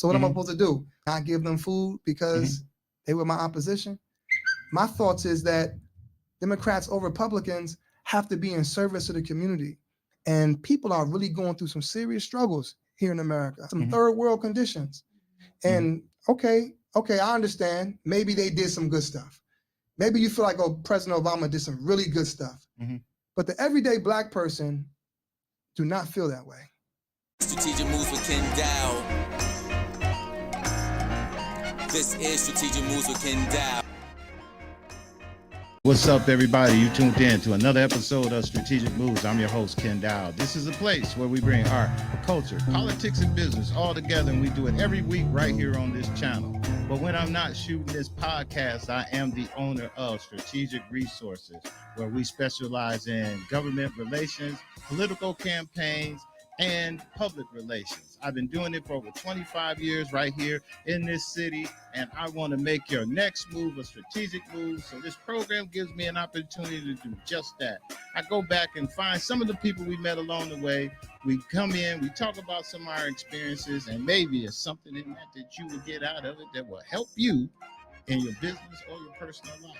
So what am I supposed to do? Not give them food because they were my opposition? My thoughts is that Democrats or Republicans have to be in service to the community. And people are really going through some serious struggles here in America, some third world conditions. And okay, I understand. Maybe they did some good stuff. Maybe you feel like, oh, President Obama did some really good stuff. But the everyday Black person do not feel that way. Strategic moves with Kenn. This is Strategic Moves with Kenn. What's up, everybody? You tuned in to another episode of Strategic Moves. I'm your host, Kenn. This is a place where we bring art, culture, politics, and business all together, and we do it every week right here on this channel. But when I'm not shooting this podcast, I am the owner of Strategic Resources, where we specialize in government relations, political campaigns, and public relations. I've been doing it for over 25 years right here in this city, and I want to make your next move a strategic move. So this program gives me an opportunity to do just that. I go back and find some of the people we met along the way. We come in, we talk about some of our experiences, and maybe it's something in that you will get out of it that will help you in your business or your personal life.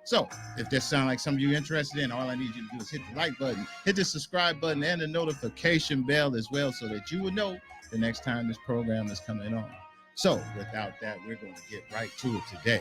So if that sounds like something you're interested in, all I need you to do is hit the like button, hit the subscribe button, and the notification bell as well, so that you will know the next time this program is coming on. So without that, we're going to get right to it today.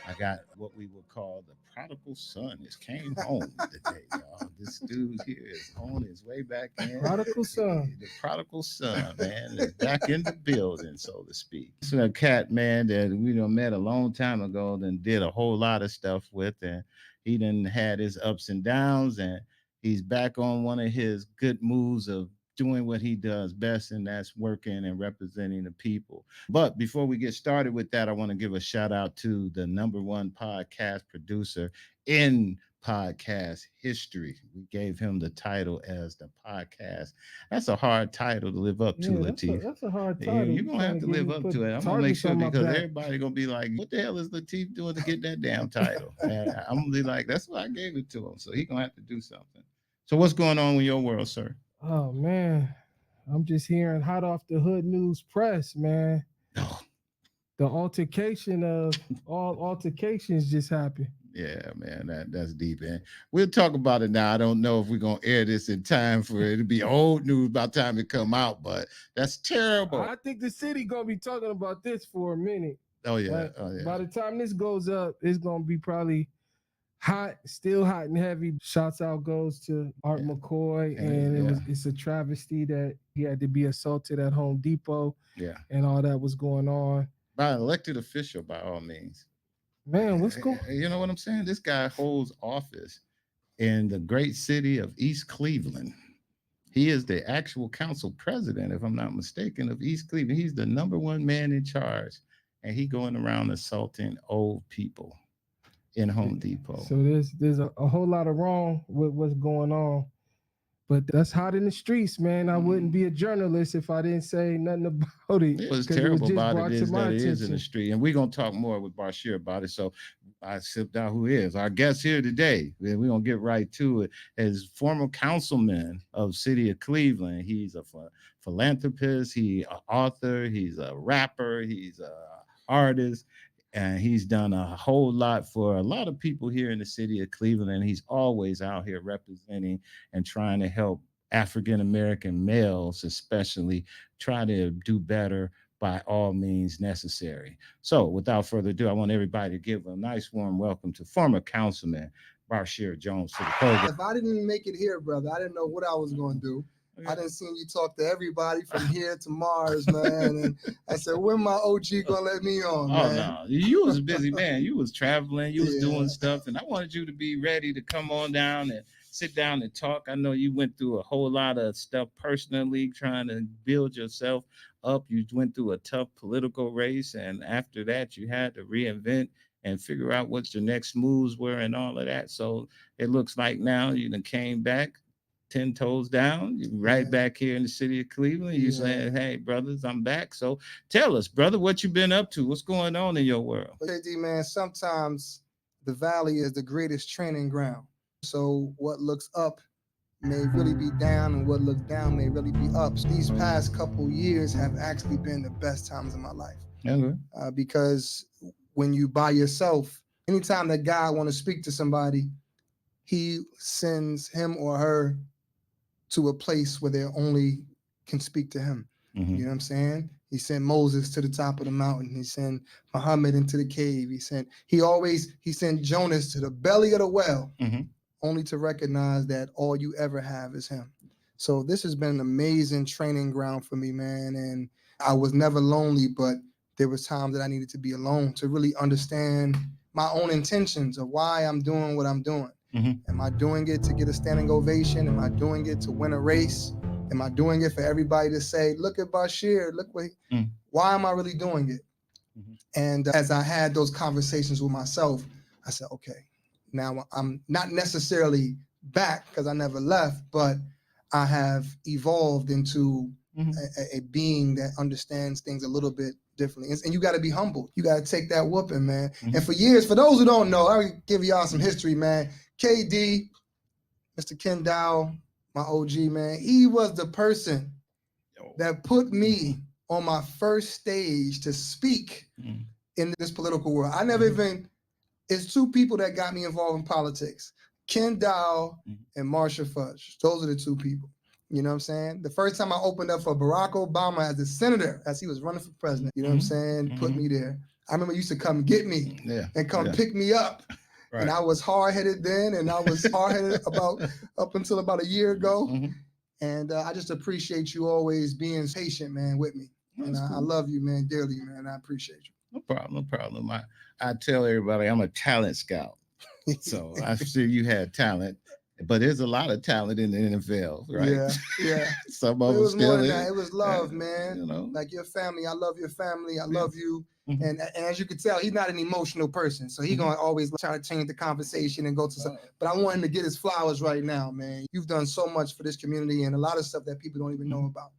I got what we would call the prodigal son. Just came home today, y'all. This dude here is on his way back in. Prodigal son. The prodigal son, man, is back in the building, so to speak. It's a cat, man, that we met a long time ago and did a whole lot of stuff with, and he done had his ups and downs, and he's back on one of his good moves of doing what he does best, and that's working and representing the people. But before we get started with that, I want to give a shout out to the #1 podcast producer in podcast history. We gave him the title as the podcast. That's a hard title to live up to, Latif. That's a hard title. You're going to have to live up to it. I'm going to make sure, because everybody going to be like, what the hell is Latif doing to get that damn title? And I'm going to be like, that's why I gave it to him. So he's going to have to do something. So what's going on in your world, sir? Oh, man. I'm just hearing hot off the hood news press, man. Oh. The altercation of all altercations just happened. Yeah, man, that's deep, man. We'll talk about it now. I don't know if we're going to air this in time for it to be old news by the time it come out, but that's terrible. I think the city going to be talking about this for a minute. Oh, yeah. Like, oh, yeah. By the time this goes up, it's going to be probably still hot and heavy. Shouts out goes to Art McCoy, and it's a travesty that he had to be assaulted at Home Depot. Yeah, and all that was going on by an elected official, by all means. Man, what's going? You know what I'm saying? This guy holds office in the great city of East Cleveland. He is the actual council president, if I'm not mistaken, of East Cleveland. He's the #1 man in charge, and he going around assaulting old people in Home Depot. So there's a whole lot of wrong with what's going on, but that's hot in the streets, man. I wouldn't be a journalist if I didn't say nothing about it. What's terrible about it is that it is in the street, and we're gonna talk more with Basheer about it. So I sipped out who is our guest here today. We're gonna get right to it. As former councilman of City of Cleveland, he's a philanthropist, he's an author, he's a rapper, he's an artist. And he's done a whole lot for a lot of people here in the city of Cleveland. And he's always out here representing and trying to help African-American males, especially, try to do better by all means necessary. So without further ado, I want everybody to give a nice warm welcome to former councilman Basheer Jones to the program. If I didn't make it here, brother, I didn't know what I was going to do. I didn't see you talk to everybody from here to Mars, man. And I said, when my OG gonna let me on, man? Oh, no. You was a busy man. You was traveling. You was doing stuff. And I wanted you to be ready to come on down and sit down and talk. I know you went through a whole lot of stuff personally, trying to build yourself up. You went through a tough political race. And after that, you had to reinvent and figure out what your next moves were and all of that. So it looks like now you done came back 10 toes down, right back here in the city of Cleveland. You saying, hey, brothers, I'm back. So tell us, brother, what you been up to? What's going on in your world? JD, man, sometimes the valley is the greatest training ground. So what looks up may really be down and what looked down may really be up. These past couple years have actually been the best times of my life. Okay. Because when you by yourself, anytime that God want to speak to somebody, he sends him or her to a place where they only can speak to him. Mm-hmm. You know what I'm saying? He sent Moses to the top of the mountain. He sent Muhammad into the cave. He sent Jonas to the belly of the well, Mm-hmm. only to recognize that all you ever have is him. So this has been an amazing training ground for me, man. And I was never lonely, but there was times that I needed to be alone to really understand my own intentions of why I'm doing what I'm doing. Mm-hmm. Am I doing it to get a standing ovation? Am I doing it to win a race? Am I doing it for everybody to say, look at Basheer, look what why am I really doing it? Mm-hmm. And as I had those conversations with myself, I said, okay, now I'm not necessarily back because I never left, but I have evolved into a being that understands things a little bit differently. And you got to be humble. You got to take that whooping, man. Mm-hmm. And for years, for those who don't know, I'll give y'all some history, man. KD, Mr. Kenn, my OG, man, he was the person that put me on my first stage to speak in this political world. I never even, it's two people that got me involved in politics. Kenn and Marsha Fudge. Those are the two people. You know what I'm saying? The first time I opened up for Barack Obama as a senator, as he was running for president, you know what I'm saying? Put me there. I remember he used to come get me and come pick me up. Right. And I was hard-headed then, and I was hard-headed up until about a year ago. And I just appreciate you always being patient, man, with me. And I love you, man, dearly, man. I appreciate you. No problem. I tell everybody I'm a talent scout. So I see you had talent, but there's a lot of talent in the NFL, right? Yeah. Some of it was them more still than is. that. It was love, man. You know, like your family. I love your family. I love you. And as you can tell, he's not an emotional person. So he's gonna always try to change the conversation and go to something. But I want him to get his flowers right now, man. You've done so much for this community and a lot of stuff that people don't even know about.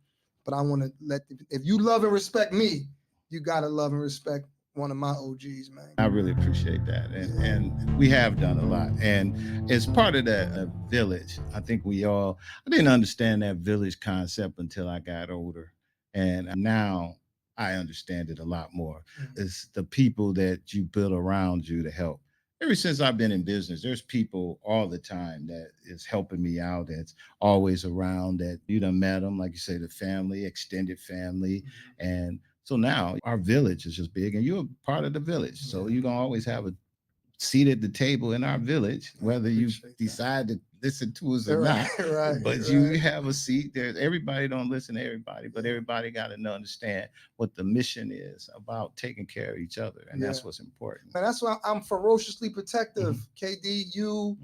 But I want to if you love and respect me, you gotta love and respect one of my OGs, man. I really appreciate that. And we have done a lot. And as part of that village, I think I didn't understand that village concept until I got older. And now I understand it a lot more. It's the people that you build around you to help. Ever since I've been in business, there's people all the time that is helping me out, that's always around, that you done met them, like you say, the family, extended family. And so now our village is just big, and you're a part of the village. So you're going to always have a seat at the table in our village, whether you decide to listen to us or not. But you have a seat there. Everybody don't listen to everybody, but everybody got to understand what the mission is about taking care of each other. And that's what's important. And that's why I'm ferociously protective. KD, you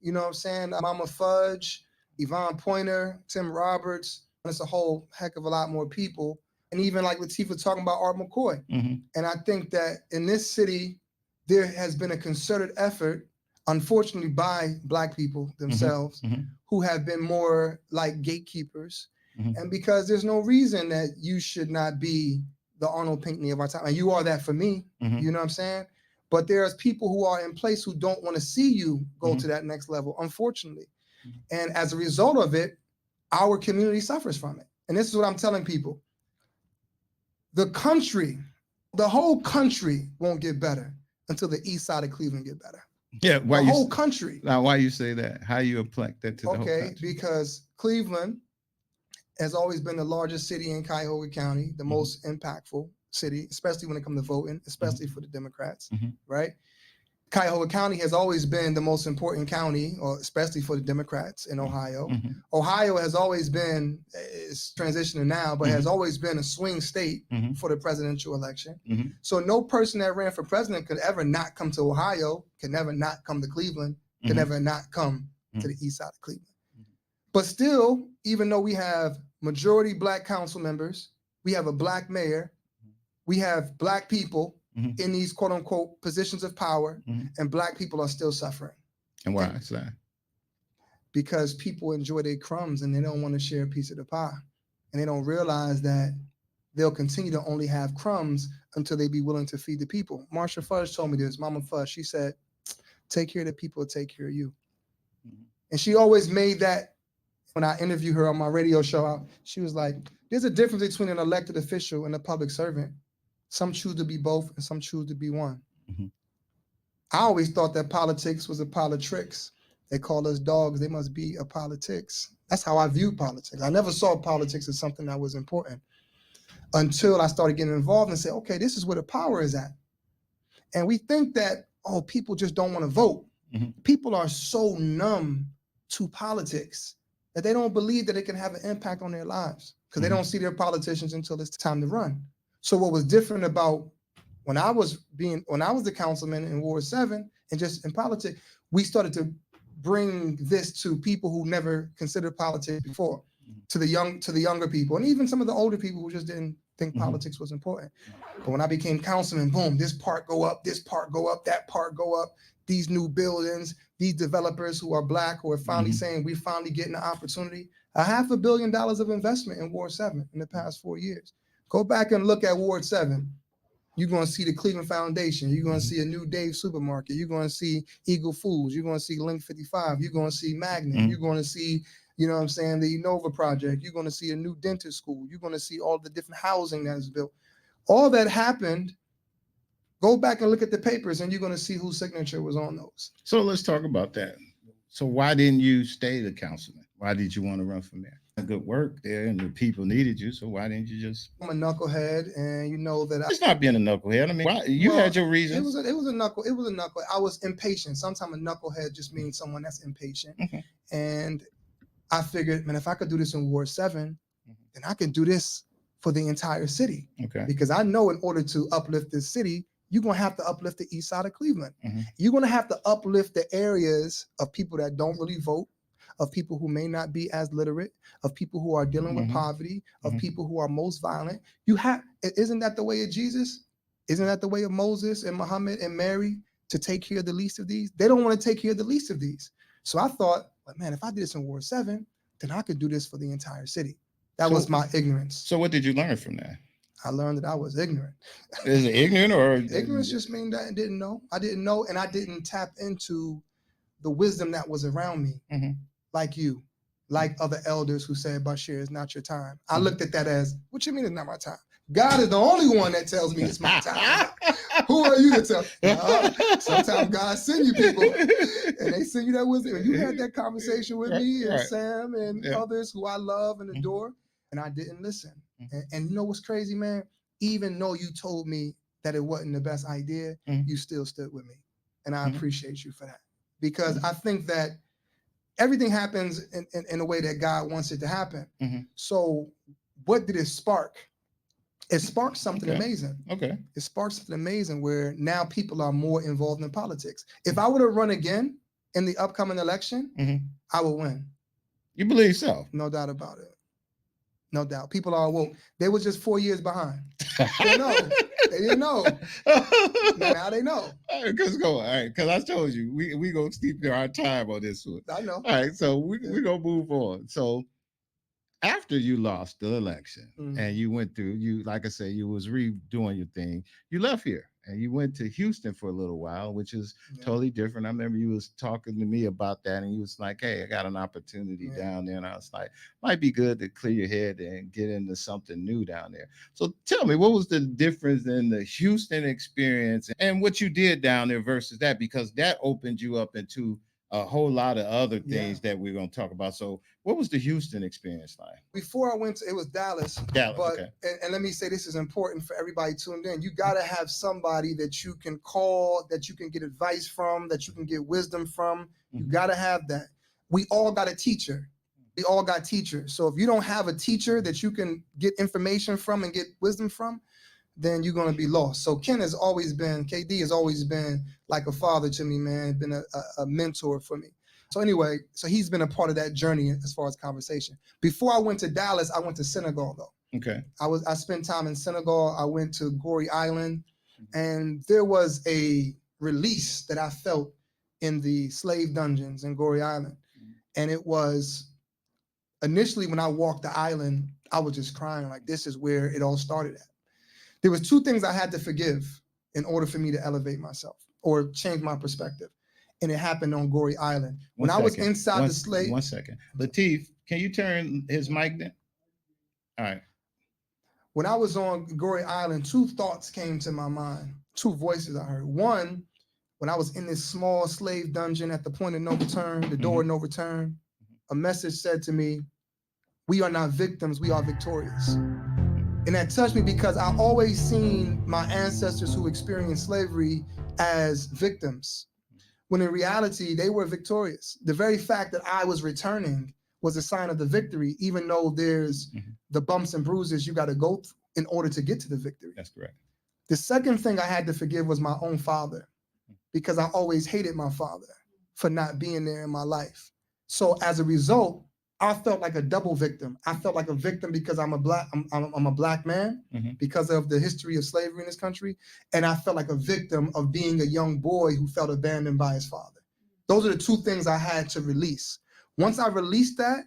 know what I'm saying? Mama Fudge, Yvonne Pointer, Tim Roberts. It's a whole heck of a lot more people. And even like Latifah talking about Art McCoy. And I think that in this city, there has been a concerted effort, unfortunately, by Black people themselves, who have been more like gatekeepers. And because there's no reason that you should not be the Arnold Pinckney of our time. And you are that for me, you know what I'm saying? But there's people who are in place who don't want to see you go to that next level, unfortunately. And as a result of it, our community suffers from it. And this is what I'm telling people. The whole country won't get better until the east side of Cleveland get better. Yeah, the whole country. Now, why you say that? How you apply that to the whole country? Because Cleveland has always been the largest city in Cuyahoga County, the most impactful city, especially when it comes to voting, especially for the Democrats, right? Cuyahoga County has always been the most important county, or especially for the Democrats in Ohio. Ohio has always been, it's transitioning now, but has always been a swing state for the presidential election. So no person that ran for president could ever not come to Ohio, could never not come to Cleveland, could never not come to the east side of Cleveland. But still, even though we have majority Black council members, we have a Black mayor, we have Black people in these quote unquote positions of power, and Black people are still suffering. And why is that? Because people enjoy their crumbs and they don't want to share a piece of the pie. And they don't realize that they'll continue to only have crumbs until they be willing to feed the people. Marsha Fudge told me this, Mama Fudge, she said, take care of the people, take care of you. And she always made that When I interviewed her on my radio show, she was like, there's a difference between an elected official and a public servant. Some choose to be both and some choose to be one. Mhm. I always thought that politics was a pile of tricks. They call us dogs, they must be a politics. That's how I viewed politics. I never saw politics as something that was important until I started getting involved and said, okay, this is where the power is at. And we think that, oh, people just don't want to vote. Mhm. People are so numb to politics that they don't believe that it can have an impact on their lives because they don't see their politicians until it's time to run. So what was different about when I was the councilman in Ward 7 and just in politics, we started to bring this to people who never considered politics before, to the younger people, and even some of the older people who just didn't think politics was important. But when I became councilman, boom, this part go up, this part go up, that part go up, these new buildings, these developers who are Black who are finally saying we're finally getting an opportunity. $500 million of investment in Ward 7 in the past 4 years. Go back and look at Ward 7. You're going to see the Cleveland Foundation. You're going to see a new Dave supermarket. You're going to see Eagle Foods. You're going to see Link 55. You're going to see Magnet. You're going to see, you know what I'm saying, the Innova project. You're going to see a new dentist school. You're going to see all the different housing that is built. All that happened. Go back and look at the papers and you're going to see whose signature was on those. So let's talk about that. So why didn't you stay the councilman? Why did you want to run for mayor? Good work there and the people needed you. So why didn't you just? I'm a knucklehead and you know that It's not being a knucklehead. I mean, you had your reasons. It was a knuckle. I was impatient. Sometimes a knucklehead just means someone that's impatient. And I figured, man, if I could do this in Ward 7, then I can do this for the entire city. Okay. Because I know in order to uplift this city, you're going to have to uplift the east side of Cleveland. You're going to have to uplift the areas of people that don't really vote, of people who may not be as literate, of people who are dealing with poverty, of people who are most violent. Isn't that the way of Jesus? Isn't that the way of Moses and Muhammad and Mary to take care of the least of these? They don't want to take care of the least of these. So I thought, well, man, if I did this in Ward 7, then I could do this for the entire city. That was my ignorance. So what did you learn from that? I learned that I was ignorant. Is it ignorant or? Ignorance just means that I didn't know. I didn't know, and I didn't tap into the wisdom that was around me, like you, like other elders who said, Basheer, it's not your time. I looked at that as, what you mean it's not my time? God is the only one that tells me it's my time. Who are you to tell? Sometimes God send you people, and they send you that wisdom. And you had that conversation with me and Sam and others who I love and adore, and I didn't listen. And you know what's crazy, man? Even though you told me that it wasn't the best idea, you still stood with me. And I appreciate you for that. Because I think that everything happens in a way that God wants it to happen. So what did it spark? It sparked something amazing. It sparked something amazing where now people are more involved in politics. If I were to run again in the upcoming election, I will win. You believe so? No doubt about it. No doubt. People are woke. They were just 4 years behind. They know. They didn't know. Now they know. All right, let's go. All right, because I told you, we going to keep our time on this one. I know. All right, so we're going to move on. So after you lost the election and you went through, like I said, you was redoing your thing, you left here and you went to Houston for a little while, which is totally different. I remember you was talking to me about that and you was like, hey, I got an opportunity down there. And I was like, might be good to clear your head and get into something new down there. So tell me, what was the difference in the Houston experience and what you did down there versus that? Because that opened you up into a whole lot of other things that we're going to talk about. So what was the Houston experience like? Before I went to, it was Dallas. Dallas, but, okay. And let me say, this is important for everybody tuned in. You got to have somebody that you can call, that you can get advice from, that you can get wisdom from. You got to have that. We all got a teacher. We all got teachers. So if you don't have a teacher that you can get information from and get wisdom from, then you're going to be lost. So KD has always been like a father to me, man, been a mentor for me. So anyway, so he's been a part of that journey as far as conversation. Before I went to Dallas, I went to Senegal though. Okay. I spent time in Senegal. I went to Gorée Island and there was a release that I felt in the slave dungeons in Gorée Island. And it was initially when I walked the island, I was just crying like, this is where it all started at. There was two things I had to forgive in order for me to elevate myself or change my perspective. And it happened on Gorée Island. When I was inside the slave. 1 second. Lateef, Can you turn his mic down? All right. When I was on Gory Island, two thoughts came to my mind, two voices I heard. One, when I was in this small slave dungeon at the point of no return, the door of no return, a message said to me, we are not victims, we are victorious. And that touched me because I always seen my ancestors who experienced slavery as victims, when in reality, they were victorious. The very fact that I was returning was a sign of the victory, even though there's the bumps and bruises you got to go through in order to get to the victory. That's correct. The second thing I had to forgive was my own father, because I always hated my father for not being there in my life. So as a result, I felt like a double victim. I felt like a victim because I'm a black man because of the history of slavery in this country. And I felt like a victim of being a young boy who felt abandoned by his father. Those are the two things I had to release. Once I released that,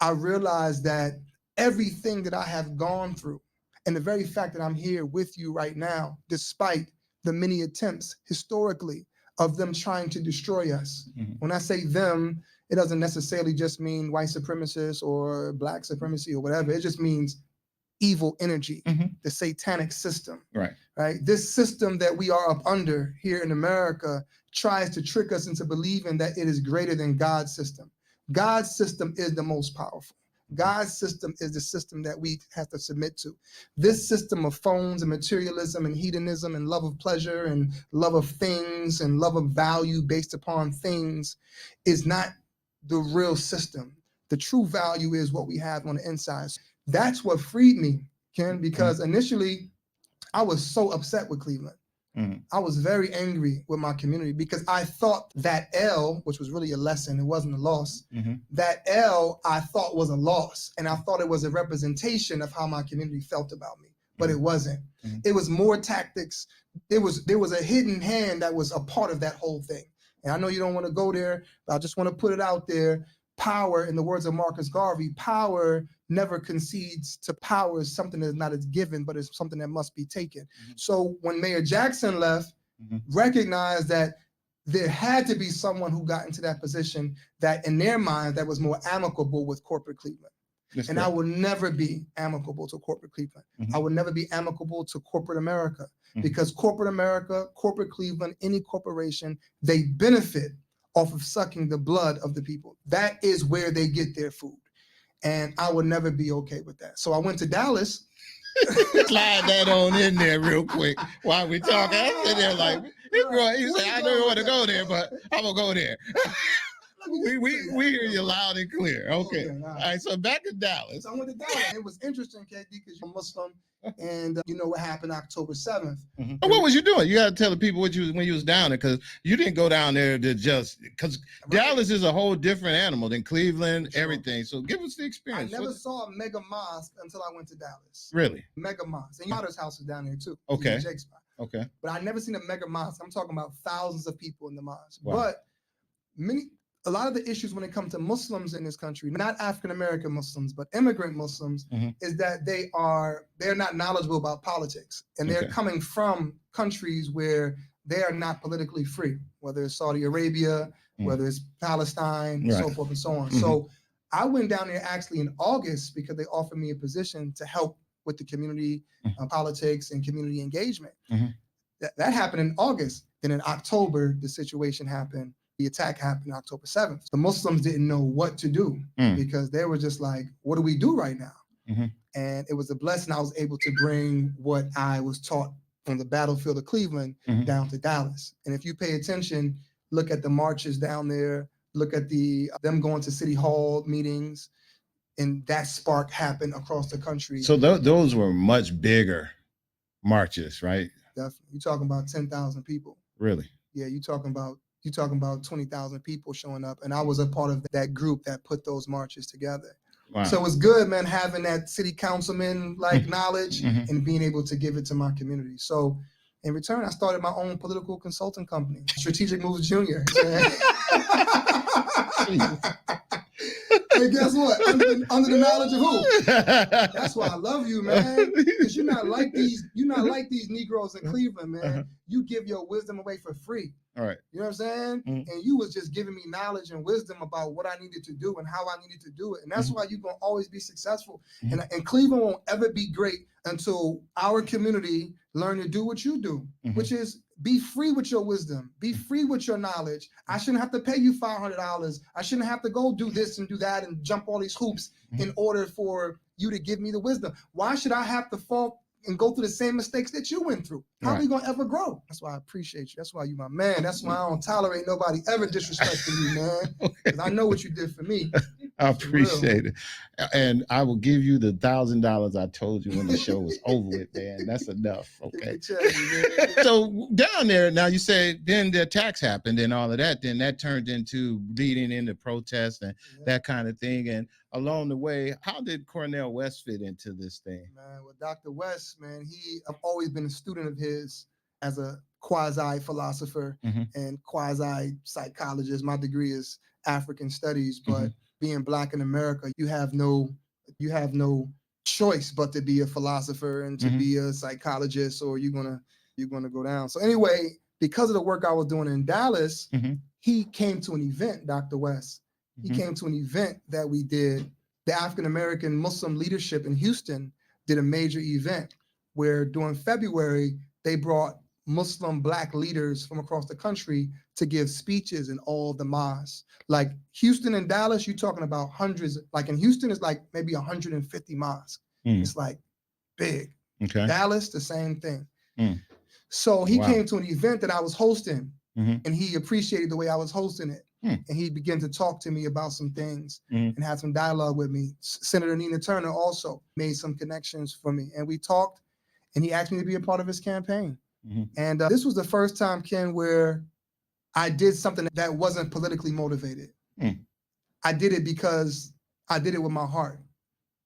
I realized that everything that I have gone through and the very fact that I'm here with you right now, despite the many attempts historically of them trying to destroy us. When I say them, it doesn't necessarily just mean white supremacists or black supremacy or whatever. It just means evil energy, the satanic system. Right? This system that we are up under here in America tries to trick us into believing that it is greater than God's system. God's system is the most powerful. God's system is the system that we have to submit to. This system of phones and materialism and hedonism and love of pleasure and love of things and love of value based upon things is not the real system. The true value is what we have on the inside. That's what freed me, Ken, because initially I was so upset with Cleveland. I was very angry with my community because I thought that L, which was really a lesson, it wasn't a loss, that L I thought was a loss. And I thought it was a representation of how my community felt about me, but it wasn't. It was more tactics. There was a hidden hand that was a part of that whole thing. And I know you don't want to go there, but I just want to put it out there. Power, in the words of Marcus Garvey, power never concedes to power is something that is not as given, but it's something that must be taken. So when Mayor Jackson left, recognized that there had to be someone who got into that position that in their mind that was more amicable with corporate Cleveland. And I will never be amicable to corporate Cleveland. I will never be amicable to corporate America because corporate America, corporate Cleveland, any corporation, they benefit off of sucking the blood of the people. That is where they get their food. And I would never be okay with that. So I went to Dallas. Slide that on in there real quick while we talking. I'm sitting there like, you say, I know you want to go there, but I'm going to go there. We hear you loud and clear. Okay. All right. So back in Dallas. So I went to Dallas. It was interesting, KD, because you're Muslim, and you know what happened October 7th. What was you doing? You got to tell the people what when you was down there, because you didn't go down there to just because Dallas is a whole different animal than Cleveland, everything. So give us the experience. I never saw a mega mosque until I went to Dallas. Really? Mega mosque. And your daughter's house is down there too. Okay. Jake's spot. Okay. But I never seen a mega mosque. I'm talking about thousands of people in the mosque. Wow. But a lot of the issues when it comes to Muslims in this country, not African-American Muslims, but immigrant Muslims, is that they're not knowledgeable about politics. And they're coming from countries where they are not politically free, whether it's Saudi Arabia, whether it's Palestine, so forth and so on. So I went down there actually in August because they offered me a position to help with the community politics and community engagement. That happened in August. Then in October, the situation happened. The attack happened October 7th. The Muslims didn't know what to do because they were just like, what do we do right now? And it was a blessing I was able to bring what I was taught from the battlefield of Cleveland down to Dallas. And if you pay attention, look at the marches down there, look at them going to city hall meetings, and that spark happened across the country. So those were much bigger marches, right? Definitely. You're talking about 10,000 people. Really? Yeah, you're talking about 20,000 people showing up. And I was a part of that group that put those marches together. Wow. So it's good, man, having that city councilman like knowledge and being able to give it to my community. So in return, I started my own political consulting company, Strategic Moves Jr. Hey, guess what? Under the knowledge of who? That's why I love you, man. Because you're not like these Negroes in Cleveland, man. You give your wisdom away for free. All right. You know what I'm saying? And you was just giving me knowledge and wisdom about what I needed to do and how I needed to do it. And that's why you're going to always be successful. And Cleveland won't ever be great until our community learn to do what you do, which is be free with your wisdom, be free with your knowledge. I shouldn't have to pay you $500. I shouldn't have to go do this and do that and jump all these hoops in order for you to give me the wisdom. Why should I have to fall and go through the same mistakes that you went through? How are we gonna ever grow? That's why I appreciate you. That's why you my man. That's why I don't tolerate nobody ever disrespecting you, man. Because I know what you did for me. I appreciate it. And I will give you the $1,000 I told you when the show was over with, man. That's enough. Okay. So down there, now you say then the attacks happened and all of that, then that turned into leading into protests and that kind of thing. And along the way, how did Cornel West fit into this thing? Man, well, Dr. West, man, I've always been a student of his as a quasi-philosopher and quasi-psychologist. My degree is African studies, but being Black in America, you have no choice but to be a philosopher and to be a psychologist, or you're gonna go down. So anyway, because of the work I was doing in Dallas, he came to an event, Dr. West. He came to an event that we did. The African American Muslim leadership in Houston did a major event where during February, they brought Muslim Black leaders from across the country to give speeches in all the mosques. Like Houston and Dallas, you're talking about hundreds. Like in Houston, it's like maybe 150 mosques. It's like big. Okay. Dallas, the same thing. So he came to an event that I was hosting, and he appreciated the way I was hosting it. And he began to talk to me about some things and had some dialogue with me. Senator Nina Turner also made some connections for me. And we talked, and he asked me to be a part of his campaign. And this was the first time, Ken, where I did something that wasn't politically motivated. I did it because I did it with my heart.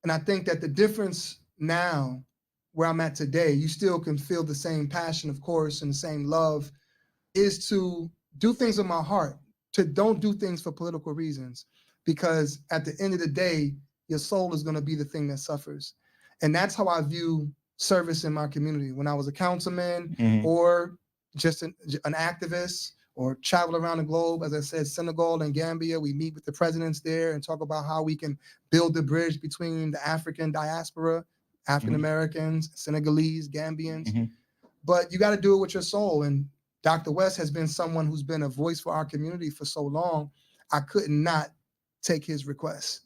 And I think that the difference now, where I'm at today, you still can feel the same passion, of course, and the same love, is to do things with my heart, to don't do things for political reasons. Because at the end of the day, your soul is going to be the thing that suffers. And that's how I view service in my community. When I was a councilman or just an activist or travel around the globe, as I said, Senegal and Gambia, we meet with the presidents there and talk about how we can build the bridge between the African diaspora, African Americans, Senegalese, Gambians. But you got to do it with your soul. And Dr. West has been someone who's been a voice for our community for so long. I could not take his request.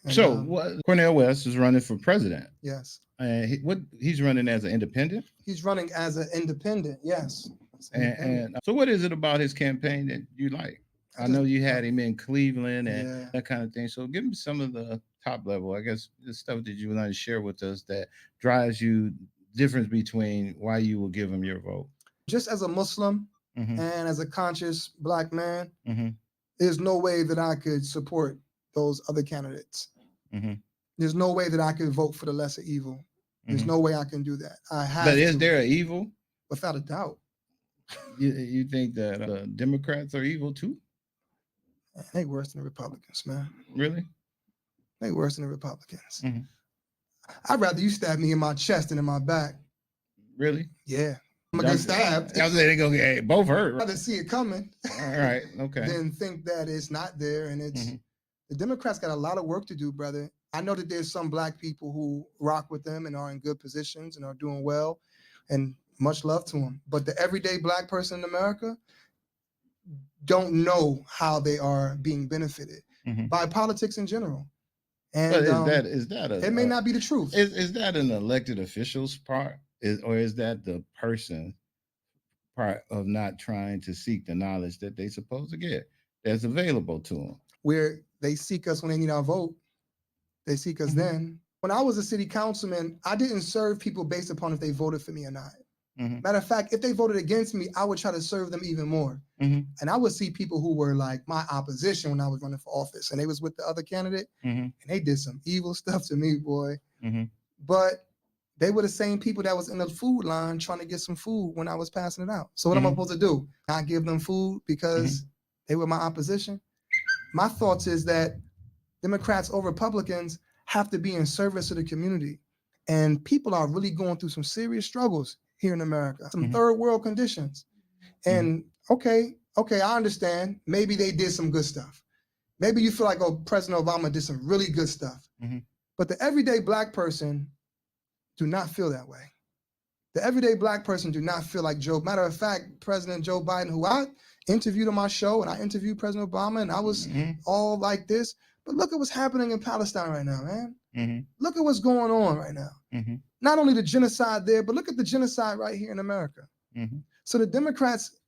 And, so Cornel West is running for president. Yes. He's running as an independent? He's running as an independent, yes. And so what is it about his campaign that you like? I know you had him in Cleveland and that kind of thing. So give me some of the top level, I guess, the stuff that you would like to share with us that drives you, difference between why you will give him your vote. Just as a Muslim and as a conscious Black man, there's no way that I could support those other candidates. There's no way that I could vote for the lesser evil. There's no way I can do that. I have But is there an evil? Without a doubt. You think that Democrats are evil too? They worse than the Republicans, man. Really? They worse than the Republicans. I'd rather you stab me in my chest than in my back. Really? Yeah. I'm gonna get stabbed. I was saying they gonna get both hurt. I'd rather see it coming. All right. Okay. Then think that it's not there, and it's the Democrats got a lot of work to do, brother. I know that there's some Black people who rock with them and are in good positions and are doing well, and much love to them. But the everyday Black person in America don't know how they are being benefited by politics in general. And but is that it may not be the truth. Is that an elected official's part, or is that the person part of not trying to seek the knowledge that they're supposed to get that's available to them? Where they seek us when they need our vote, they seek us then. When I was a city councilman, I didn't serve people based upon if they voted for me or not. Matter of fact, if they voted against me, I would try to serve them even more. And I would see people who were like my opposition when I was running for office, and they was with the other candidate, and they did some evil stuff to me, boy. But they were the same people that was in the food line trying to get some food when I was passing it out. So what am I supposed to do? Not give them food because they were my opposition? My thoughts is that Democrats or Republicans have to be in service of the community. And people are really going through some serious struggles here in America, some third world conditions. And okay, okay, I understand. Maybe they did some good stuff. Maybe you feel like, oh, President Obama did some really good stuff. But the everyday Black person do not feel that way. The everyday Black person do not feel like Joe. Matter of fact, President Joe Biden, who I interviewed on my show, and I interviewed President Obama, and I was all like this. But look at what's happening in Palestine right now, man. Look at what's going on right now. Not only the genocide there, but look at the genocide right here in America. So the Democrats,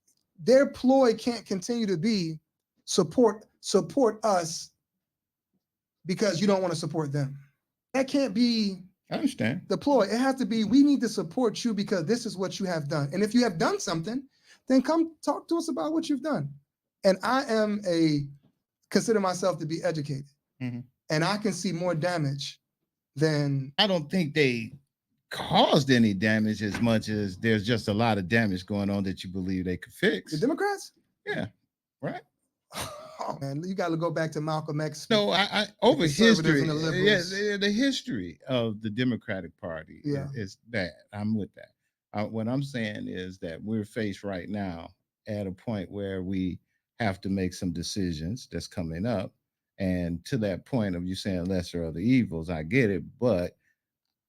their ploy can't continue to be support us because you don't want to support them. That can't be I understand the ploy. It has to be, we need to support you because this is what you have done. And if you have done something, then come talk to us about what you've done. And I consider myself to be educated. And I can see more damage than. I don't think they caused any damage as much as there's just a lot of damage going on that you believe they could fix. The Democrats? Yeah, right. Oh man, you got to go back to Malcolm X. No, I over history. The the history of the Democratic Party is bad. I'm with that. What I'm saying is that we're faced right now at a point where we have to make some decisions that's coming up. And to that point of you saying lesser of the evils, I get it, but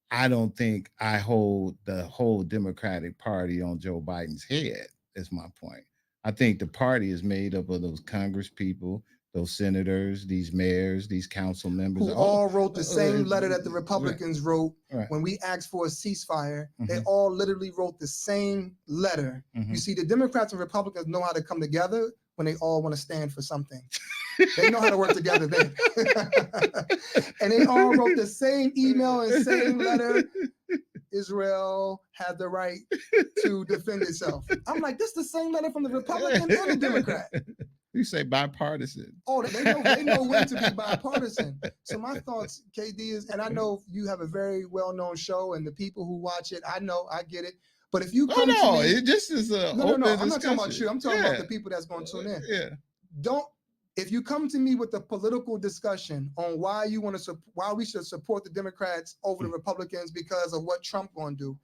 I don't think I hold the whole Democratic Party on Joe Biden's head, is my point. I think the party is made up of those Congress people, those senators, these mayors, these council members. Who all wrote the same letter that the Republicans wrote when we asked for a ceasefire. They all literally wrote the same letter. You see, the Democrats and Republicans know how to come together when they all want to stand for something. They know how to work together then. And they all wrote the same email and same letter. Israel had the right to defend itself. I'm like, this is the same letter from the Republican and the Democrat. You say bipartisan. Oh, they know when to be bipartisan. So my thoughts, KD, is, and I know you have a very well-known show, and the people who watch it, I know, I get it. But if you come to me, it just is a no, I'm not talking about you. I'm talking about the people that's going to tune in. If you come to me with a political discussion on why we should support the Democrats over the Republicans because of what Trump going to do,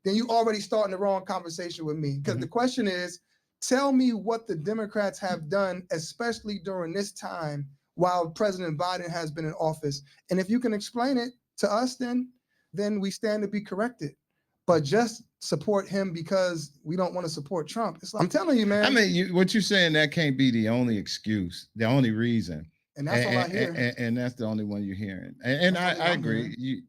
then you already starting the wrong conversation with me. Because the question is, tell me what the Democrats have done, especially during this time while President Biden has been in office. And if you can explain it to us, then we stand to be corrected. But just support him because we don't want to support Trump. It's like, I'm telling you, man. I mean, what you're saying, that can't be the only excuse, the only reason. And that's all I hear. And that's the only one you're hearing. And I agree.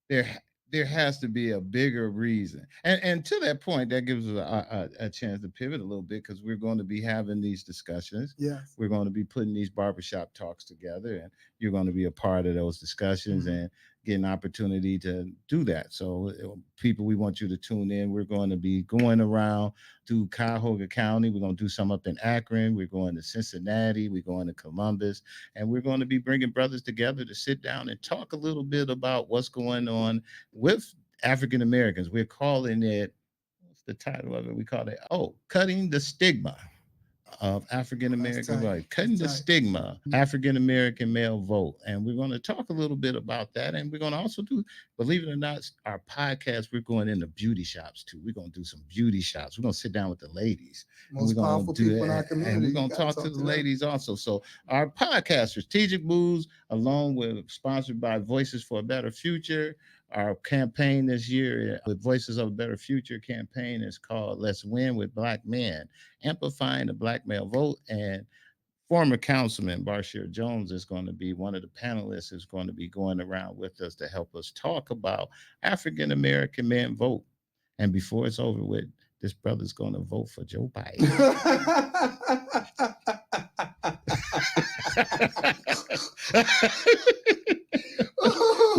There has to be a bigger reason. And to that point, that gives us a chance to pivot a little bit, because we're going to be having these discussions. Yes. We're going to be putting these barbershop talks together, and you're going to be a part of those discussions and get an opportunity to do that. So people, we want you to tune in. We're going to be going around to Cuyahoga County. We're going to do some up in Akron. We're going to Cincinnati. We're going to Columbus. And we're going to be bringing brothers together to sit down and talk a little bit about what's going on with African Americans. We're calling it, what's the title of it? We call it, Cutting the Stigma of African American vote, cutting the stigma, African American male vote. And we're going to talk a little bit about that. And we're going to also do, believe it or not, our podcast, we're going into beauty shops too. We're going to do some beauty shops. We're going to sit down with the ladies. Most powerful people in our community. And we're going to talk to the ladies also. So our podcast, Strategic Moves, along with, sponsored by Voices for a Better Future. Our campaign this year with Voices of a Better Future campaign is called Let's Win with Black Men, amplifying the Black male vote. And former councilman Basheer Jones is going to be one of the panelists, is going to be going around with us to help us talk about African American men vote. And before it's over with, this brother's going to vote for Joe Biden.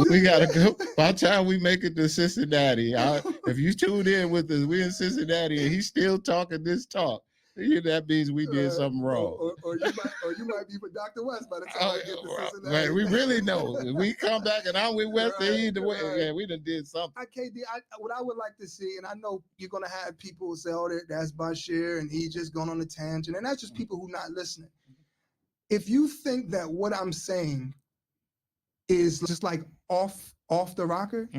We gotta go. By the time we make it to Cincinnati, if you tune in with us, we're in Cincinnati and he's still talking this talk. That means we did something wrong. Or you might be for Dr. West by the time we get to Cincinnati. Man, we really know. If we come back and I'm with West, either way, yeah, we done did something. What I would like to see, and I know you're gonna have people who say, "Oh, that's Basheer, and he's just going on a tangent," and that's just people who not listening. If you think that what I'm saying is just like off the rocker,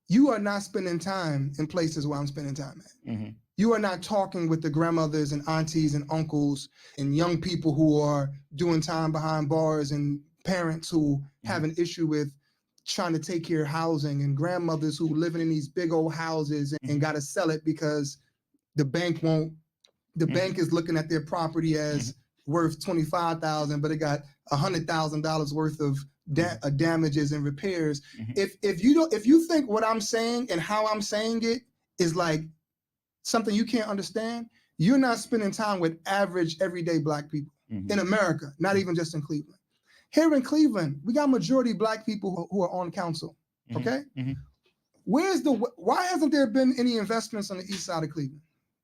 you are not spending time in places where I'm spending time at. You are not talking with the grandmothers and aunties and uncles and young people who are doing time behind bars and parents who have an issue with trying to take care of housing and grandmothers who living in these big old houses and got to sell it because the bank won't. The bank is looking at their property as worth $25,000, but it got $100,000 worth of damages and repairs. If you think what I'm saying and how I'm saying it is like something you can't understand, you're not spending time with average everyday Black people in America, not even just in Cleveland. Here in Cleveland, we got majority Black people who are on council. Okay, why hasn't there been any investments on the east side of Cleveland?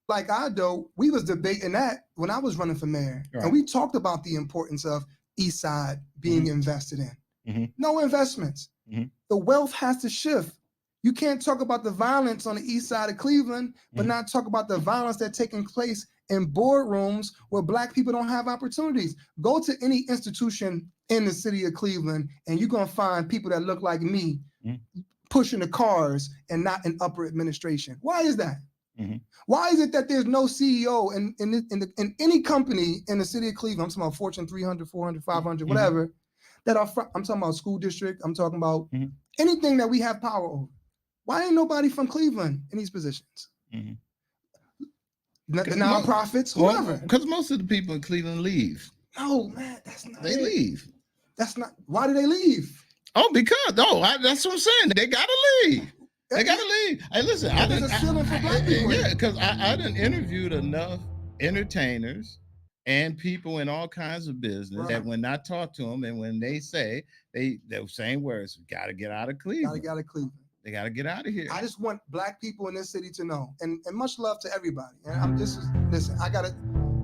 Like we was debating that when I was running for mayor, and we talked about the importance of east side being invested in. No investments. The wealth has to shift. You can't talk about the violence on the east side of Cleveland, but not talk about the violence that's taking place in boardrooms where Black people don't have opportunities. Go to any institution in the city of Cleveland, and you're gonna find people that look like me pushing the cars and not in upper administration. Why is that? Why is it that there's no CEO in any company in the city of Cleveland? I'm talking about Fortune 300, 400, 500, whatever, that are I'm talking about school district. I'm talking about anything that we have power over. Why ain't nobody from Cleveland in these positions? The nonprofits, whoever. Because most of the people in Cleveland leave. No, man, that's not They it. leave. That's not. Why do they leave? Oh, that's what I'm saying. They gotta leave. They gotta leave. Hey, listen, There's a ceiling for Black people. Yeah, because I done interviewed enough entertainers and people in all kinds of business that when I talk to them and when they say the same words, gotta get out of Cleveland. Gotta get out of Cleveland. They gotta get out of here. I just want Black people in this city to know, and much love to everybody. And listen, I gotta.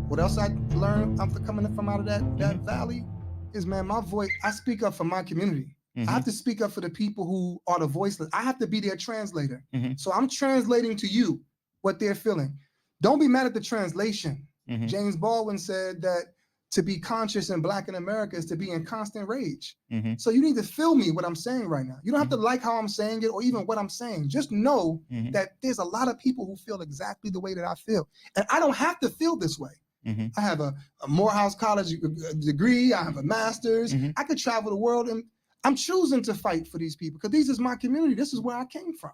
What else I learned after coming from out of that valley is, man, my voice. I speak up for my community. I have to speak up for the people who are the voiceless. I have to be their translator. So I'm translating to you what they're feeling. Don't be mad at the translation. James Baldwin said that to be conscious and Black in America is to be in constant rage. So you need to feel me what I'm saying right now. You don't have to like how I'm saying it or even what I'm saying. Just know that there's a lot of people who feel exactly the way that I feel. And I don't have to feel this way. I have a Morehouse College degree. I have a master's. I could travel the world, and I'm choosing to fight for these people because this is my community. This is where I came from.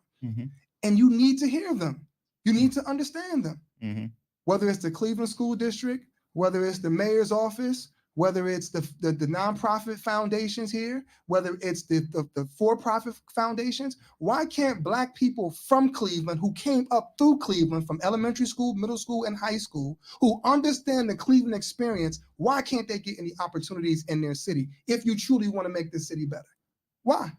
And you need to hear them. You need to understand them. Whether it's the Cleveland School District, whether it's the mayor's office, whether it's the nonprofit foundations here, whether it's the for-profit foundations. Why can't Black people from Cleveland who came up through Cleveland from elementary school, middle school, and high school, who understand the Cleveland experience, why can't they get any opportunities in their city if you truly want to make this city better? Why?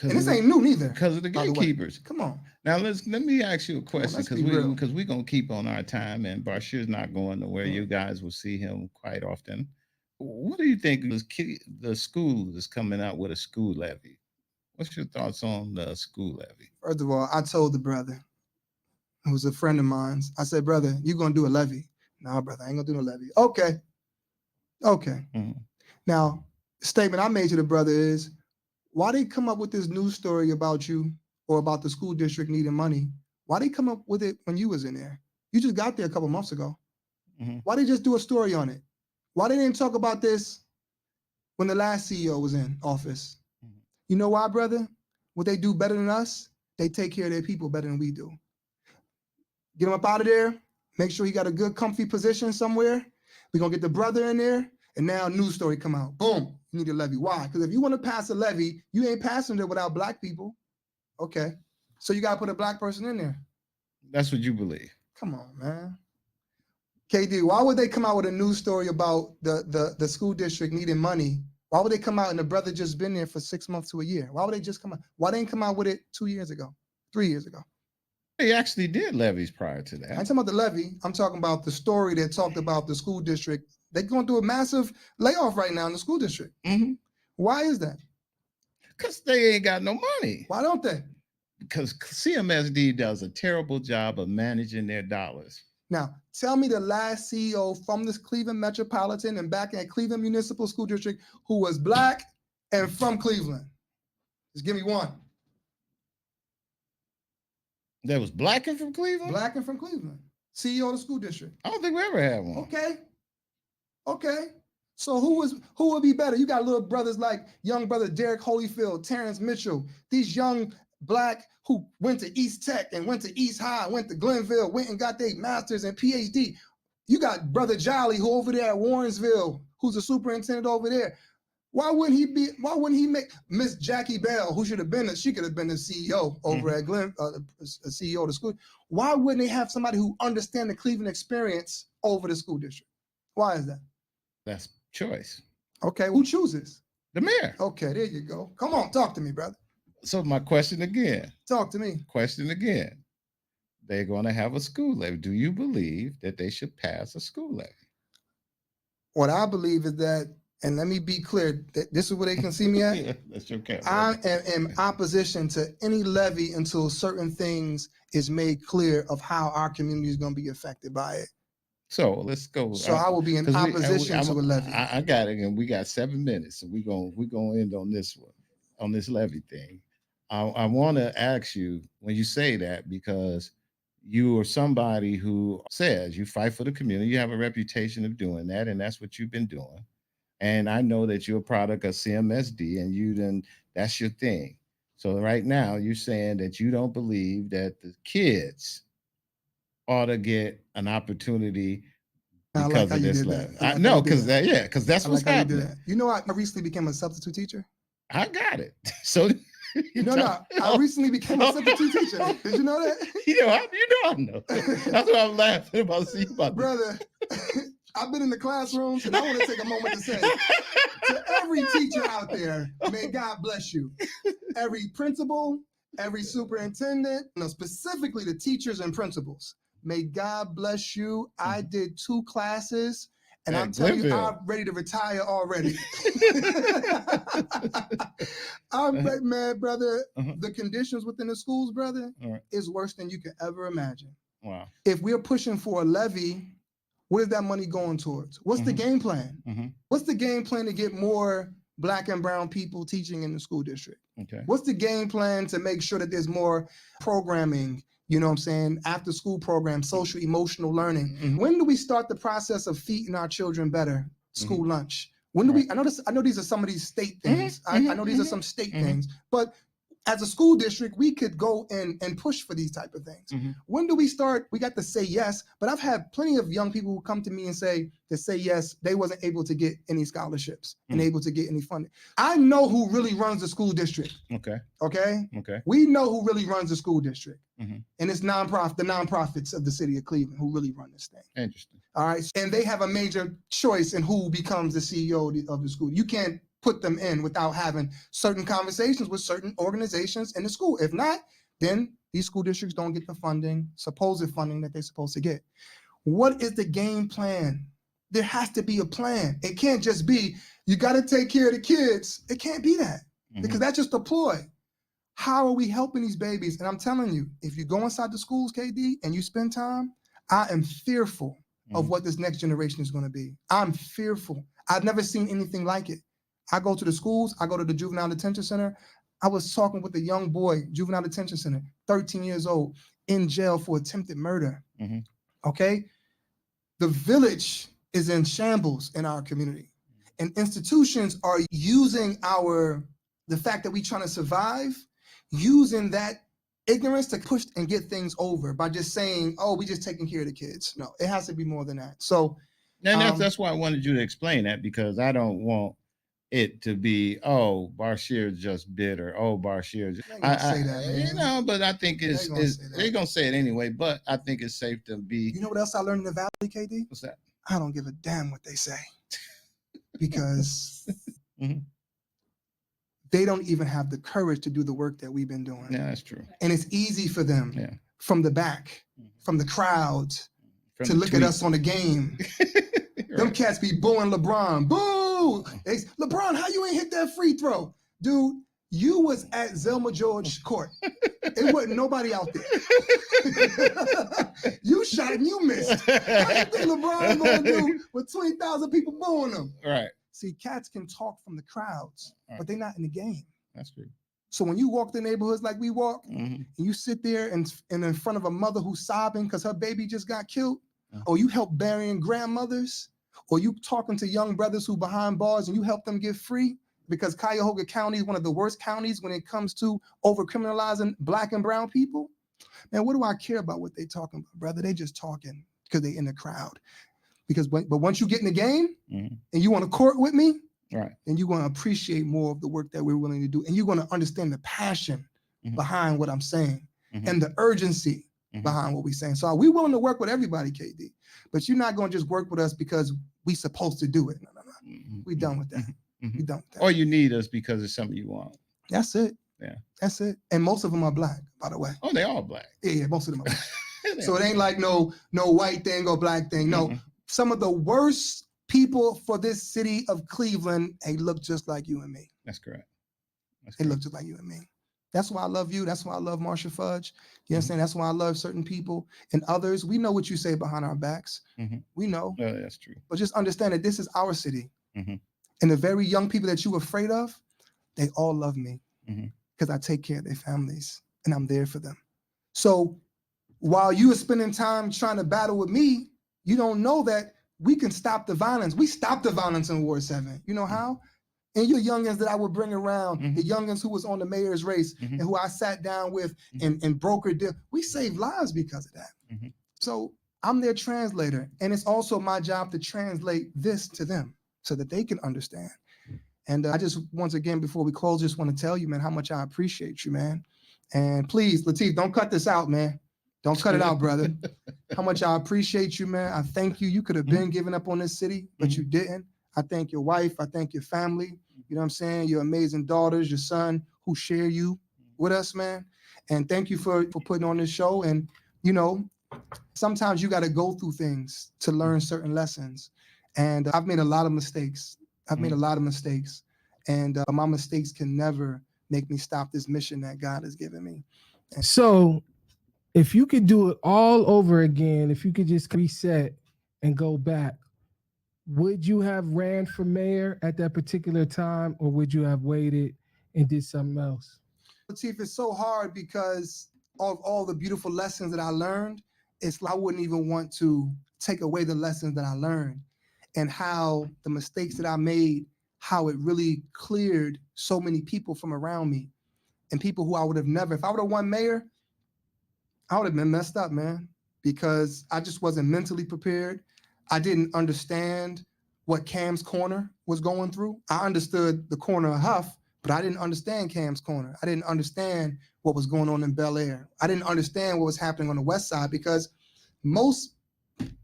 And this ain't new neither. Because of the gatekeepers. Come on. Now let me ask you a question, because we're gonna keep on our time, and Basheer's not going nowhere. You guys will see him quite often. What do you think the school is coming out with a school levy? What's your thoughts on the school levy? First of all, I told the brother, who was a friend of mine, I said, brother, you gonna do a levy? No, brother, I ain't gonna do no levy. Okay. Now, the statement I made to the brother is, why they come up with this news story about you or about the school district needing money? Why they come up with it when you was in there? You just got there a couple months ago. Why they just do a story on it? Why they didn't talk about this when the last CEO was in office? You know why, brother? What they do better than us? They take care of their people better than we do. Get him up out of there. Make sure he got a good, comfy position somewhere. We're gonna get the brother in there, and now a news story come out. Boom. You need a levy. Why? Because if you want to pass a levy, you ain't passing it without Black people. Okay. So you got to put a Black person in there. That's what you believe. Come on, man. KD, why would they come out with a news story about the school district needing money? Why would they come out and the brother just been there for 6 months to a year? Why would they just come out? Why they didn't come out with it 2 years ago, 3 years ago? They actually did levies prior to that. I ain't talking about the levy. I'm talking about the story that talked about the school district. They're going through a massive layoff right now in the school district. Why is that? Because they ain't got no money. Why don't they? Because CMSD does a terrible job of managing their dollars. Now, tell me the last CEO from this Cleveland Metropolitan and back at Cleveland Municipal School District who was Black and from Cleveland. Just give me one. That was black and from Cleveland? Black and from Cleveland. CEO of the school district. I don't think we ever had one. Okay. So who would be better? You got little brothers like young brother Derek Holyfield, Terrence Mitchell, these young black who went to East Tech and went to East High, went to Glenville, went and got their masters and PhD. You got brother Jolly who over there at Warrensville, who's a superintendent over there. Why wouldn't he make Miss Jackie Bell, who she could have been the CEO over at Glen, CEO of the school. Why wouldn't they have somebody who understands the Cleveland experience over the school district? Why is that? That's choice. Okay, who chooses? The mayor. Okay, there you go. Come on, talk to me, brother. So my question again. Talk to me. Question again. They're going to have a school levy. Do you believe that they should pass a school levy? What I believe is that, and let me be clear, this is where they can see me at. Yeah, that's your cap. I am in opposition to any levy until certain things is made clear of how our community is going to be affected by it. So let's go. So I will be in opposition to a levy. I got it, and we got 7 minutes, so we're gonna end on this one, on this levy thing. I want to ask you when you say that, because you are somebody who says you fight for the community. You have a reputation of doing that, and that's what you've been doing. And I know that you're a product of CMSD, and that's your thing. So right now you're saying that you don't believe that the kids ought to get an opportunity because of this levy. No, because that's what's happening. You know, I recently became a substitute teacher. I got it. So I recently became a substitute teacher. Did you know that? I know. That's why I'm laughing about brother. I've been in the classrooms, and I want to take a moment to say to every teacher out there, may God bless you. Every principal, every superintendent, specifically the teachers and principals, may God bless you. I did 2 classes, and I'm telling you, I'm ready to retire already. I'm ready, man, brother. The conditions within the schools, brother, is worse than you can ever imagine. Wow. If we're pushing for a levy, what is that money going towards? What's the game plan? What's the game plan to get more Black and brown people teaching in the school district? Okay. What's the game plan to make sure that there's more programming, you know what I'm saying, after school programs, social emotional learning? When do we start the process of feeding our children better, school lunch? When do we, I know these are some of these state things. I know these are some state things, but as a school district, we could go and push for these type of things. When do we start? We got to say yes, but I've had plenty of young people who come to me and say yes, they wasn't able to get any scholarships and able to get any funding. I know who really runs the school district. Okay. We know who really runs the school district. And it's the nonprofits of the city of Cleveland who really run this thing. Interesting. All right. And they have a major choice in who becomes the CEO of the school. You can't put them in without having certain conversations with certain organizations in the school. If not, then these school districts don't get the funding, supposed funding that they're supposed to get. What is the game plan? There has to be a plan. It can't just be, you got to take care of the kids. It can't be that because that's just a ploy. How are we helping these babies? And I'm telling you, if you go inside the schools, KD, and you spend time, I am fearful of what this next generation is going to be. I'm fearful. I've never seen anything like it. I go to the schools, I go to the juvenile detention center. I was talking with a young boy, juvenile detention center, 13 years old, in jail for attempted murder. Okay? The village is in shambles in our community. And institutions are using the fact that we're trying to survive, using that ignorance to push and get things over by just saying, oh, we just taking care of the kids. No, it has to be more than that. So that's why I wanted you to explain that, because I don't want it to be, oh, Basheer's just bitter. Oh, Basheer. Say that, man. But I think they're gonna say it anyway. But I think it's safe to be. You know what else I learned in the Valley, KD? What's that? I don't give a damn what they say, because they don't even have the courage to do the work that we've been doing. Yeah, that's true. And it's easy for them from the back, from the crowds, to look at us on the game. Them cats be booing LeBron. Boo! LeBron, how you ain't hit that free throw? Dude, you was at Zelma George court. It wasn't nobody out there. You shot and you missed. How you think LeBron gonna do with 20,000 people booing him? Right. See, cats can talk from the crowds, but they're not in the game. That's true. So when you walk the neighborhoods like we walk, Mm-hmm. and you sit there and in front of a mother who's sobbing because her baby just got killed, Uh-huh. or you help burying grandmothers, or you talking to young brothers who behind bars and you help them get free, because Cuyahoga County is one of the worst counties when it comes to over-criminalizing Black and brown people. Man, what do I care about what they talking about, brother? They just talking because they in the crowd. But once you get in the game Mm-hmm. and you want to court with me, Right. then you're going to appreciate more of the work that we're willing to do. And you're going to understand the passion Mm-hmm. behind what I'm saying Mm-hmm. and the urgency Mm-hmm. behind what we're saying. So we're willing to work with everybody, KD, but you're not going to just work with us because we supposed to do it. No. Mm-hmm. We done with that. Mm-hmm. We done with that. Or you need us because it's something you want. That's it. Yeah. That's it. And most of them are Black, by the way. Oh, they all Black. Yeah, most of them are Black. So it ain't like no white thing or Black thing. No, Mm-hmm. some of the worst people for this city of Cleveland, they look just like you and me. That's correct. They look just like you and me. That's why I love you. That's why I love Marsha Fudge. You understand? That's why I love certain people and others. We know what you say behind our backs. Mm-hmm. We know. Yeah, that's true. But just understand that this is our city. Mm-hmm. And the very young people that you're afraid of, they all love me Mm-hmm. because I take care of their families and I'm there for them. So while you are spending time trying to battle with me, you don't know that we can stop the violence. We stopped the violence in Ward 7. You know how? And your youngins that I would bring around, Mm-hmm. the youngins who was on the mayor's race Mm-hmm. and who I sat down with Mm-hmm. and brokered deal, we saved lives because of that. Mm-hmm. So I'm their translator. And it's also my job to translate this to them so that they can understand. And I just, once again, before we close, just want to tell you, man, how much I appreciate you, man. And please, Lateef, don't cut this out, man. Don't cut it out, brother. How much I appreciate you, man. I thank you. You could have been giving up on this city, but you didn't. I thank your wife. I thank your family. You know what I'm saying? Your amazing daughters, your son, who share you with us, man. And thank you for putting on this show. And, you know, sometimes you got to go through things to learn certain lessons. And I've made a lot of mistakes. And my mistakes can never make me stop this mission that God has given me. So if you could do it all over again, if you could just reset and go back, would you have ran for mayor at that particular time, or would you have waited and did something else? Lateef, it's so hard because of all the beautiful lessons that I learned. It's like I wouldn't even want to take away the lessons that I learned and how the mistakes that I made, how it really cleared so many people from around me and people who I would have never, if I would have won mayor, I would have been messed up, man, because I just wasn't mentally prepared. I didn't understand what Cam's Corner was going through. I understood the corner of Huff, but I didn't understand Cam's Corner. I didn't understand what was going on in Bel Air. I didn't understand what was happening on the West Side because most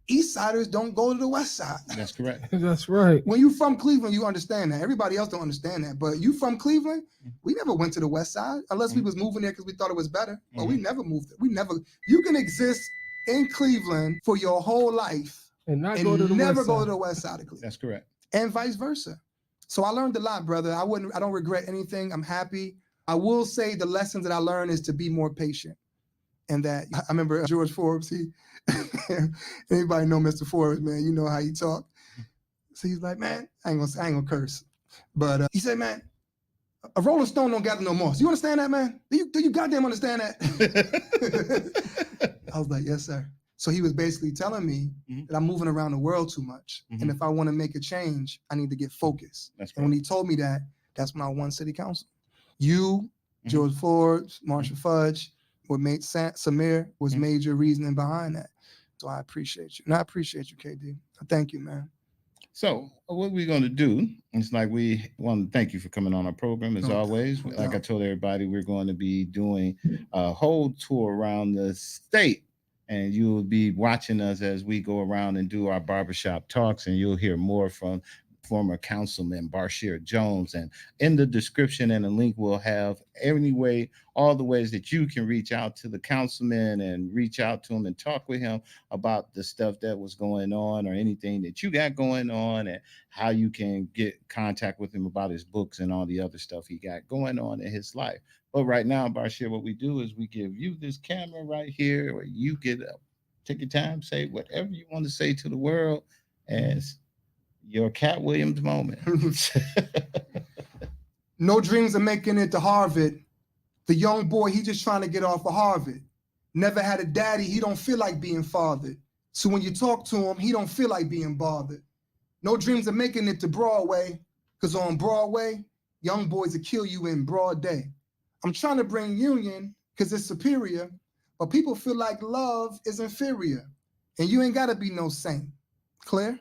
East Siders don't go to the West Side. That's correct. That's right. When you from Cleveland, you understand that. Everybody else don't understand that. But you from Cleveland, we never went to the West Side unless we was moving there because we thought it was better. But we never moved it. You can exist in Cleveland for your whole life and not go to the never West go Side. to the West Side of Cleveland. That's correct. And vice versa. So I learned a lot, brother. I don't regret anything. I'm happy. I will say the lessons that I learned is to be more patient. And that I remember George Forbes, anybody know Mr. Forbes, man, you know how he talk. So he's like, man, I ain't gonna curse. But he said, man, a Rolling Stone don't gather no moss. You understand that, man? Do you goddamn understand that? I was like, yes, sir. So he was basically telling me that I'm moving around the world too much. And if I want to make a change, I need to get focused. And when he told me that, that's when I won city council. You, George Forbes, Marsha Fudge, what made Samir was major reasoning behind that. So I appreciate you. And I appreciate you, KD. I thank you, man. So what we're going to do, it's like we want to thank you for coming on our program as always. Like I told everybody, we're going to be doing a whole tour around the state. And you'll be watching us as we go around and do our barbershop talks, and you'll hear more from former councilman Basheer Jones. And in the description and a link, we'll have all the ways that you can reach out to the councilman and reach out to him and talk with him about the stuff that was going on or anything that you got going on, and how you can get contact with him about his books and all the other stuff he got going on in his life. But right now, Basheer, what we do is we give you this camera right here, where you get up, take your time, say whatever you want to say to the world, as your Cat Williams moment. No dreams of making it to Harvard, The young boy, he just trying to get off of Harvard. Never had a daddy, he don't feel like being fathered. So when you talk to him, he don't feel like being bothered. No dreams of making it to Broadway, because on Broadway, young boys will kill you in broad day. I'm trying to bring union because it's superior, but people feel like love is inferior. And you ain't gotta be no saint, clear?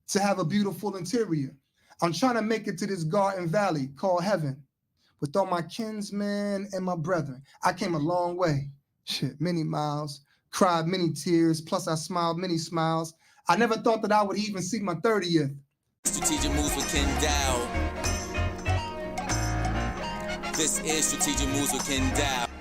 To have a beautiful interior. I'm trying to make it to this garden valley called heaven with all my kinsmen and my brethren. I came a long way, shit, many miles, cried many tears, plus I smiled many smiles. I never thought that I would even see my 30th. Strategic moves with Kenn. This is Strategic Moves with Kenn.